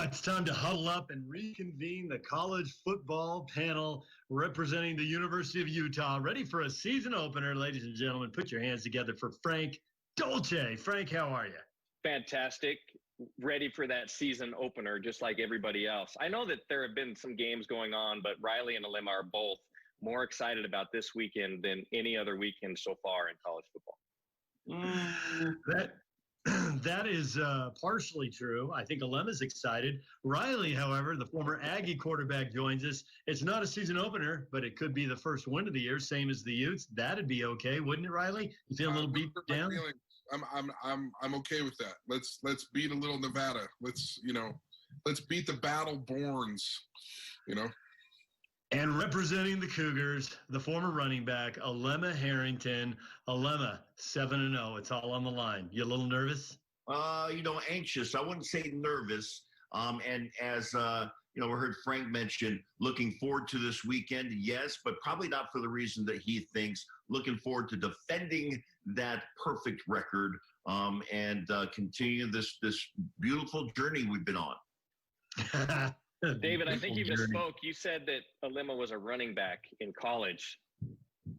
It's time to huddle up and reconvene the college football panel representing the University of Utah. Ready for a season opener, ladies and gentlemen. Put your hands together for Frank Dolce. Frank, how are you? Fantastic. Ready for that season opener, just like everybody else. I know that there have been some games going on, but Riley and Alema are both more excited about this weekend than any other weekend so far in college football. That is partially true. I think Alema's excited. Riley, however, the former Aggie quarterback, joins us. It's not a season opener, but it could be the first win of the year, same as the Utes. That'd be okay, wouldn't it, Riley? You feel a little beat down? I'm okay with that. Let's beat a little Nevada. Let's beat the Battle Borns. And representing the Cougars, the former running back, Alema Harrington. Alema, 7-0. It's all on the line. You a little nervous? Anxious. I wouldn't say nervous. And as, we heard Frank mention, looking forward to this weekend, yes, but probably not for the reason that he thinks. Looking forward to defending that perfect record and continue this beautiful journey we've been on. David, I think you misspoke. You said that Alema was a running back in college.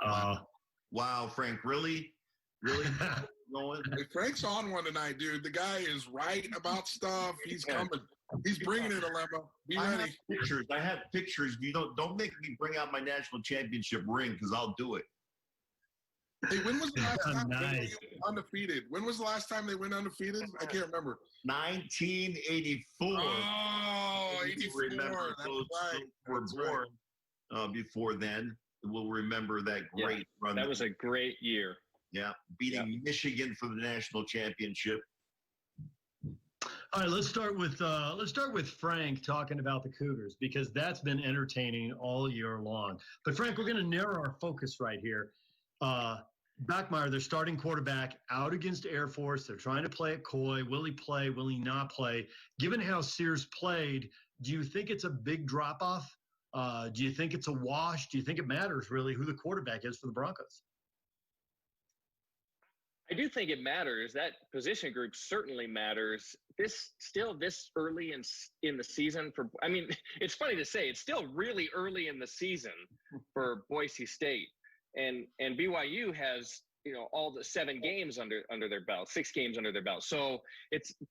Wow, Frank, really? Really? Hey, Frank's on one tonight, dude. The guy is right about stuff. He's coming. He's bringing it, Alema. Be ready. I have pictures. You don't make me bring out my national championship ring because I'll do it. Hey, when was the last time Nice. they went undefeated? When was the last time they went undefeated? I can't remember. 1984. Oh, 84. Remember, That's those right. were That's born right. before then. We'll remember that great run. That was a great year. Yeah, beating Michigan for the national championship. All right, let's start with Frank talking about the Cougars because that's been entertaining all year long. But Frank, we're going to narrow our focus right here. Bachmeier, their starting quarterback, out against Air Force. They're trying to play it coy. Will he play? Will he not play? Given how Sears played, do you think it's a big drop-off? Do you think it's a wash? Do you think it matters, really, who the quarterback is for the Broncos? I do think it matters. That position group certainly matters. This early in the season it's funny to say, it's still really early in the season for Boise State. And BYU has, all the 7 games under their belt, 6 games under their belt. So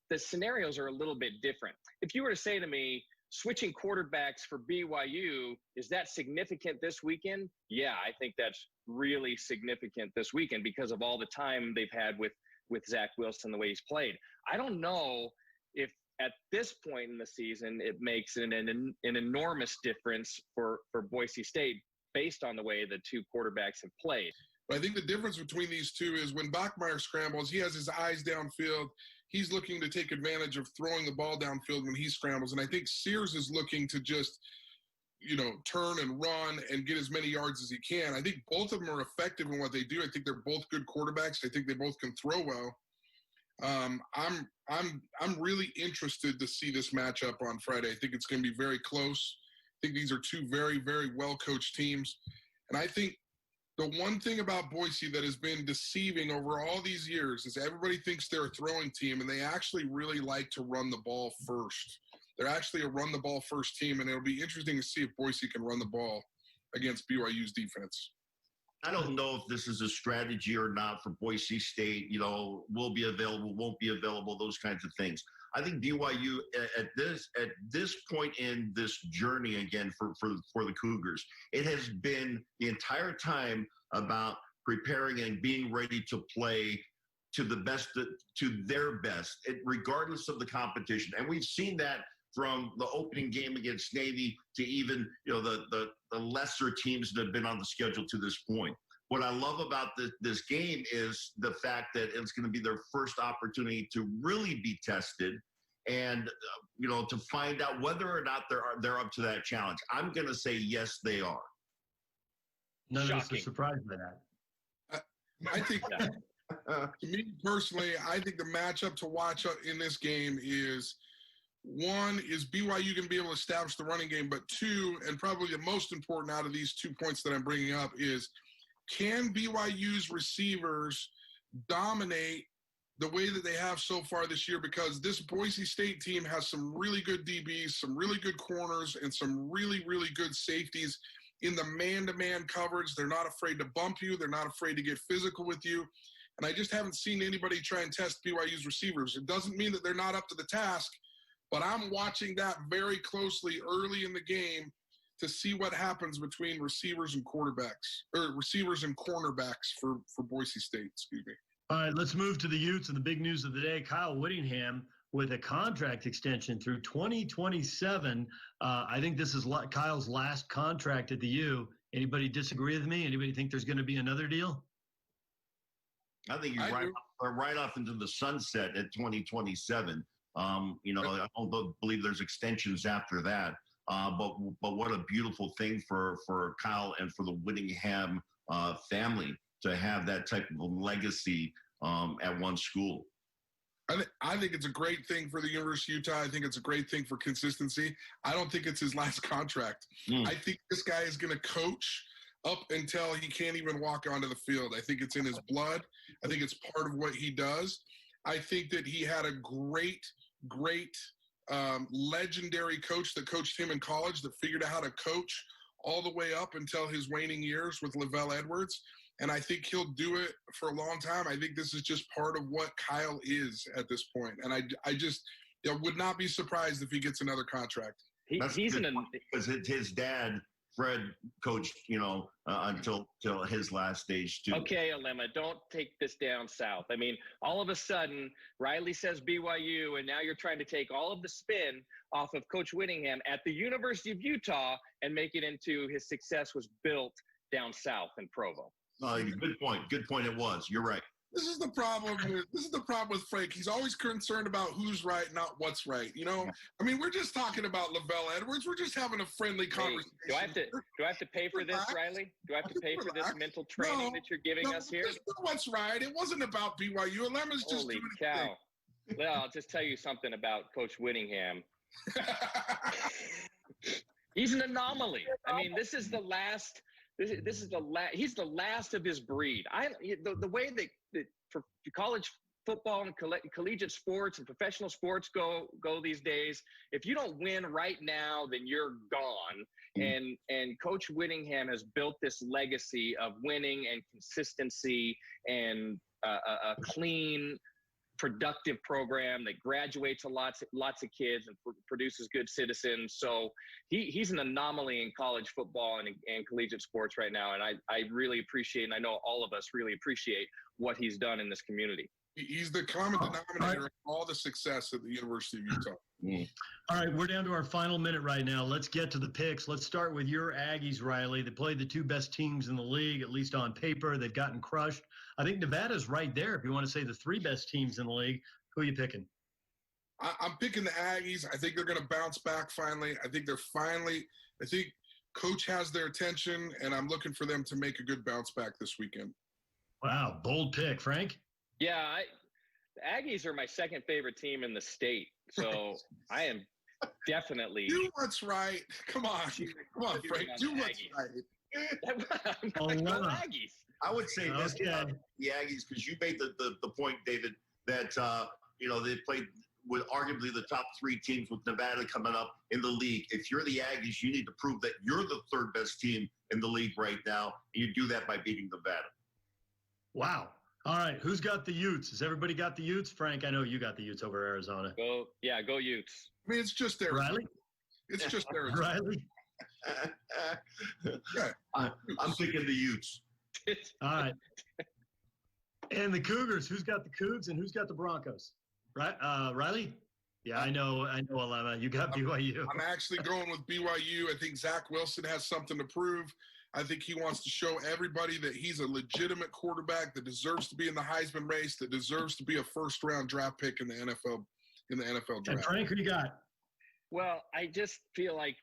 the scenarios are a little bit different. If you were to say to me, switching quarterbacks for BYU, is that significant this weekend? Yeah, I think that's really significant this weekend because of all the time they've had with Zach Wilson, the way he's played. I don't know if at this point in the season it makes an enormous difference for Boise State based on the way the 2 quarterbacks have played. But I think the difference between these two is when Bachmeier scrambles, he has his eyes downfield. He's looking to take advantage of throwing the ball downfield when he scrambles. And I think Sears is looking to just, turn and run and get as many yards as he can. I think both of them are effective in what they do. I think they're both good quarterbacks. I think they both can throw well. I'm really interested to see this matchup on Friday. I think it's going to be very close. I think these are 2 very, very well-coached teams. And I think the one thing about Boise that has been deceiving over all these years is everybody thinks they're a throwing team, and they actually really like to run the ball first. They're actually a run-the-ball first team, and it'll be interesting to see if Boise can run the ball against BYU's defense. I don't know if this is a strategy or not for Boise State, will be available, won't be available, those kinds of things. I think BYU at this point in this journey again for the Cougars, it has been the entire time about preparing and being ready to play to the best, to their best, regardless of the competition. And we've seen that from the opening game against Navy to even the lesser teams that have been on the schedule to this point. What I love about this game is the fact that it's going to be their first opportunity to really be tested and, to find out whether or not they're up to that challenge. I'm going to say, yes, they are. None of us are surprised by that. I think, to me personally, I think the matchup to watch in this game is, 1, is BYU going to be able to establish the running game, but 2, and probably the most important out of these 2 points that I'm bringing up is, can BYU's receivers dominate the way that they have so far this year, because this Boise State team has some really good DBs, some really good corners, and some really, really good safeties in the man-to-man coverage. They're not afraid to bump you. They're not afraid to get physical with you. And I just haven't seen anybody try and test BYU's receivers. It doesn't mean that they're not up to the task, but I'm watching that very closely early in the game to see what happens between receivers and quarterbacks, or receivers and cornerbacks for Boise State, excuse me. All right, let's move to the Utes and the big news of the day. Kyle Whittingham with a contract extension through 2027. I think this is Kyle's last contract at the U. Anybody disagree with me? Anybody think there's going to be another deal? I think he's right off into the sunset at 2027. I don't believe there's extensions after that. But what a beautiful thing for Kyle and for the Whittingham family to have that type of a legacy at one school. I think it's a great thing for the University of Utah. I think it's a great thing for consistency. I don't think it's his last contract. I think this guy is going to coach up until he can't even walk onto the field. I think it's in his blood. I think it's part of what he does. I think that he had a great legendary coach that coached him in college that figured out how to coach all the way up until his waning years with Lavelle Edwards. And I think he'll do it for a long time. I think this is just part of what Kyle is at this point. And I just would not be surprised if he gets another contract. He's because his dad, Fred, coached, until his last stage too. Okay, Alema, don't take this down south. I mean, all of a sudden, Riley says BYU, and now you're trying to take all of the spin off of Coach Whittingham at the University of Utah and make it into his success was built down south in Provo. Good point. Good point. It was. You're right. This is the problem with Frank. He's always concerned about who's right, not what's right. I mean, we're just talking about Lavelle Edwards. We're just having a friendly conversation. Do I have to pay for this, Riley? Do I have to pay for this mental training that you're giving us here? What's right? It wasn't about BYU. Alema's just Holy cow. Well, I'll just tell you something about Coach Whittingham. He's an anomaly. I mean, this is the last. He's the last of his breed. The way that for college football and collegiate sports and professional sports go these days, if you don't win right now, then you're gone. And Coach Whittingham has built this legacy of winning and consistency and a clean, productive program that graduates lots of kids and produces good citizens. So he's an anomaly in college football and collegiate sports right now. And I really appreciate, and I know all of us really appreciate what he's done in this community. He's the common denominator of all the success at the University of Utah. All right, we're down to our final minute right now. Let's get to the picks. Let's start with your Aggies, Riley. They played the two best teams in the league, at least on paper. They've gotten crushed. I think Nevada's right there. If you want to say the three best teams in the league, who are you picking? I'm picking the Aggies. I think they're going to bounce back finally. I think Coach has their attention, and I'm looking for them to make a good bounce back this weekend. Wow, bold pick. Frank? Yeah, the Aggies are my second favorite team in the state. So I am definitely. Do what's right. Come on, Frank. Do what's right. Aggies. I would say this about the Aggies, because you made the point, David, that they played with arguably the top three teams with Nevada coming up in the league. If you're the Aggies, you need to prove that you're the third best team in the league right now, and you do that by beating Nevada. Wow. All right, who's got the Utes? Has everybody got the Utes? Frank, I know you got the Utes over Arizona. Go Utes. I mean, it's just Arizona. Riley? It's just Arizona. Riley? I'm picking the Utes. All right. And the Cougars, who's got the Cougs and who's got the Broncos? Right, Riley? Yeah, I know, Alema. You got BYU. I'm actually going with BYU. I think Zach Wilson has something to prove. I think he wants to show everybody that he's a legitimate quarterback that deserves to be in the Heisman race, that deserves to be a first-round draft pick in the NFL draft. And Frank, who you got? Well, I just feel like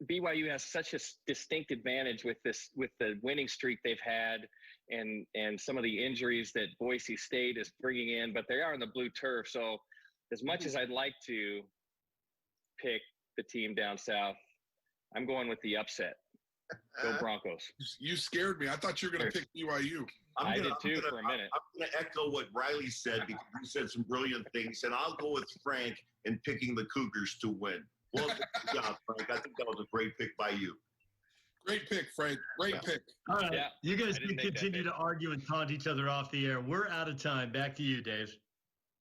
BYU has such a distinct advantage with the winning streak they've had and some of the injuries that Boise State is bringing in, but they are on the blue turf. So as much as I'd like to pick the team down south, I'm going with the upset. Go Broncos. You scared me. I thought you were going to pick BYU. I did too for a minute. I'm going to echo what Riley said because he said some brilliant things, and I'll go with Frank in picking the Cougars to win. Well, good job, Frank. I think that was a great pick by you. Great pick, Frank. Great pick. All right. Yeah, you guys can continue to argue and taunt each other off the air. We're out of time. Back to you, Dave.